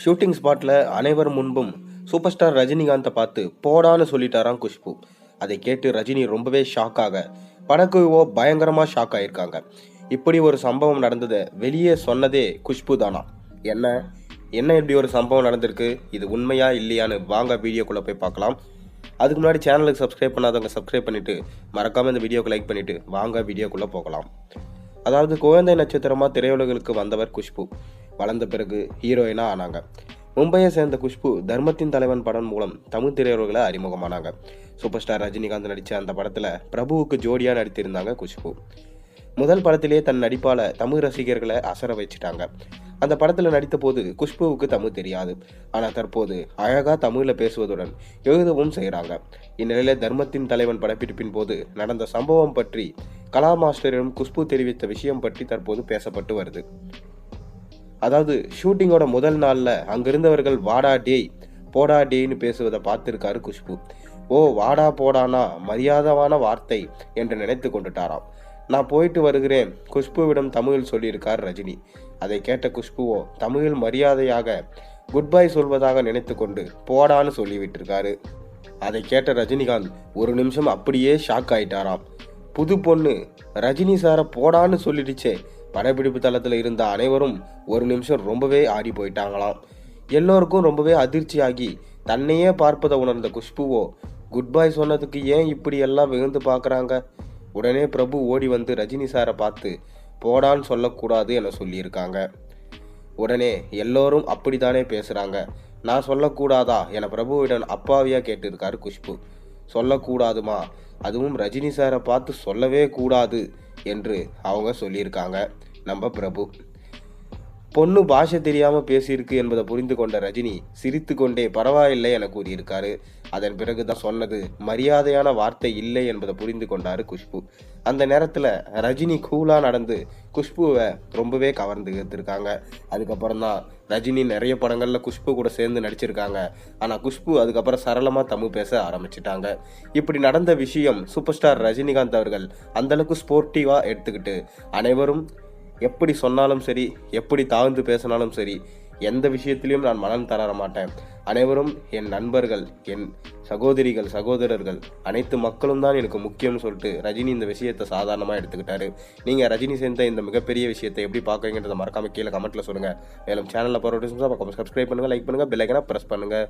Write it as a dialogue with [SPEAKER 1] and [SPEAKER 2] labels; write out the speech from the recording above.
[SPEAKER 1] Shooting ஸ்பாட்ல அனைவர் முன்பும் சூப்பர் ஸ்டார் ரஜினிகாந்தை பார்த்து போடான்னு சொல்லிட்டாராம் குஷ்பு. அதை கேட்டு ரஜினி ரொம்பவே ஷாக்காக படக்குழுவோ பயங்கரமா ஷாக் ஆயிருக்காங்க. இப்படி ஒரு சம்பவம் நடந்ததை வெளியே சொன்னதே குஷ்பு தானா? என்ன என்ன இப்படி ஒரு சம்பவம் நடந்திருக்கு, இது உண்மையா இல்லையான்னு வாங்க வீடியோக்குள்ள போய் பார்க்கலாம். அதுக்கு முன்னாடி சேனலுக்கு சப்ஸ்கிரைப் பண்ணாதவங்க சப்ஸ்கிரைப் பண்ணிட்டு மறக்காம இந்த வீடியோக்கு லைக் பண்ணிட்டு வாங்க வீடியோக்குள்ள போகலாம். அதாவது குழந்தை நட்சத்திரமா திரையுலகளுக்கு வந்தவர் குஷ்பு. வளர்ந்த பிறகு ஹீரோயினா ஆனாங்க. மும்பையை சேர்ந்த குஷ்பு தர்மத்தின் தலைவன் படம் மூலம் தமிழ் திரையுலகில் அறிமுகமானாங்க. சூப்பர் ஸ்டார் ரஜினிகாந்த் நடித்த அந்த படத்தில் பிரபுவுக்கு ஜோடியாக நடித்திருந்தாங்க குஷ்பு. முதல் படத்திலேயே தன் நடிப்பால் தமிழ் ரசிகர்களை அசர வச்சுட்டாங்க. அந்த படத்தில் நடித்த போது குஷ்புவுக்கு தமிழ் தெரியாது. ஆனால் தற்போது அழகாக தமிழில் பேசுவதுடன் எழுதவும் செய்கிறாங்க. இந்நிலையில் தர்மத்தின் தலைவன் படப்பிடிப்பின் போது நடந்த சம்பவம் பற்றி கலா மாஸ்டரிடம் குஷ்பு தெரிவித்த விஷயம் பற்றி தற்போது பேசப்பட்டு வருது. அதாவது ஷூட்டிங்கோட முதல் நாளில் அங்கிருந்தவர்கள் வாடா டேய் போடா டேய்னு பேசுவதை பார்த்துருக்காரு குஷ்பு. ஓ, வாடா போடானா மரியாதமான வார்த்தை என்று நினைத்து கொண்டுட்டாராம். நான் போயிட்டு வருகிறேன் குஷ்புவிடம் தமிழில் சொல்லியிருக்கார் ரஜினி. அதை கேட்ட குஷ்புவோ தமிழில் மரியாதையாக குட் பை சொல்வதாக நினைத்து கொண்டு போடான்னு சொல்லிவிட்டிருக்காரு. அதை கேட்ட ரஜினிகாந்த் ஒரு நிமிஷம் அப்படியே ஷாக் ஆயிட்டாராம். புது பொண்ணு ரஜினி சாரை போடான்னு சொல்லிடுச்சே. படப்பிடிப்பு தளத்தில் இருந்த அனைவரும் ஒரு நிமிஷம் ரொம்பவே ஆடி போயிட்டாங்களாம். எல்லோருக்கும் ரொம்பவே அதிர்ச்சியாகி தன்னையே பார்ப்பதை உணர்ந்த குஷ்புவோ குட் பை சொன்னதுக்கு ஏன் இப்படி எல்லாம் விழுந்து பார்க்குறாங்க. உடனே பிரபு ஓடி வந்து ரஜினி சாரை பார்த்து போடான்னு சொல்லக்கூடாது என சொல்லியிருக்காங்க. உடனே எல்லோரும் அப்படித்தானே பேசுகிறாங்க, நான் சொல்லக்கூடாதா என பிரபுவிடம் அப்பாவியாக கேட்டிருக்காரு குஷ்பு. சொல்லக்கூடாதுமா, அதுவும் ரஜினி சாரை பார்த்து சொல்லவே கூடாது என்று அவங்க சொல்லியிருக்காங்க. நம்ம பிரபு பொண்ணு பாஷை தெரியாமல் பேசியிருக்கு என்பதை புரிந்து கொண்ட ரஜினி சிரித்து கொண்டே பரவாயில்லை என கூறியிருக்காரு. அதன் பிறகுதான் சொன்னது மரியாதையான வார்த்தை இல்லை என்பதை புரிந்து கொண்டாரு குஷ்பு. அந்த நேரத்தில் ரஜினி கூலாக நடந்து குஷ்புவை ரொம்பவே கவர்ந்து எடுத்திருக்காங்க. அதுக்கப்புறம் தான் ரஜினி நிறைய படங்களில் குஷ்பு கூட சேர்ந்து நடிச்சிருக்காங்க. ஆனால் குஷ்பு அதுக்கப்புறம் சரளமாக தமிழ் பேச ஆரம்பிச்சிட்டாங்க. இப்படி நடந்த விஷயம் சூப்பர் ஸ்டார் ரஜினிகாந்த் அவர்கள் அந்தளவுக்கு ஸ்போர்ட்டிவாக எடுத்துக்கிட்டு அனைவரும் எப்படி சொன்னாலும் சரி, எப்படி தாழ்ந்து பேசினாலும் சரி, எந்த விஷயத்திலையும் நான் மனம் தளர மாட்டேன். அனைவரும் என் நண்பர்கள், என் சகோதரிகள், சகோதரர்கள், அனைத்து மக்களும் தான் எனக்கு முக்கியம்னு சொல்லிட்டு ரஜினி இந்த விஷயத்தை சாதாரணமாக எடுத்துக்கிட்டாரு. நீங்கள் ரஜினி சேர்ந்த இந்த மிகப்பெரிய விஷயத்தை எப்படி பார்க்குறீங்கன்றதை மறக்காம கீழே கமெண்ட்டில் சொல்லுங்கள். மேலும் சேனலில் போகிற சப்ஸ்கிரைப் பண்ணுங்கள், லைக் பண்ணுங்கள், பெல் ஐக்கனை ப்ரெஸ் பண்ணுங்கள்.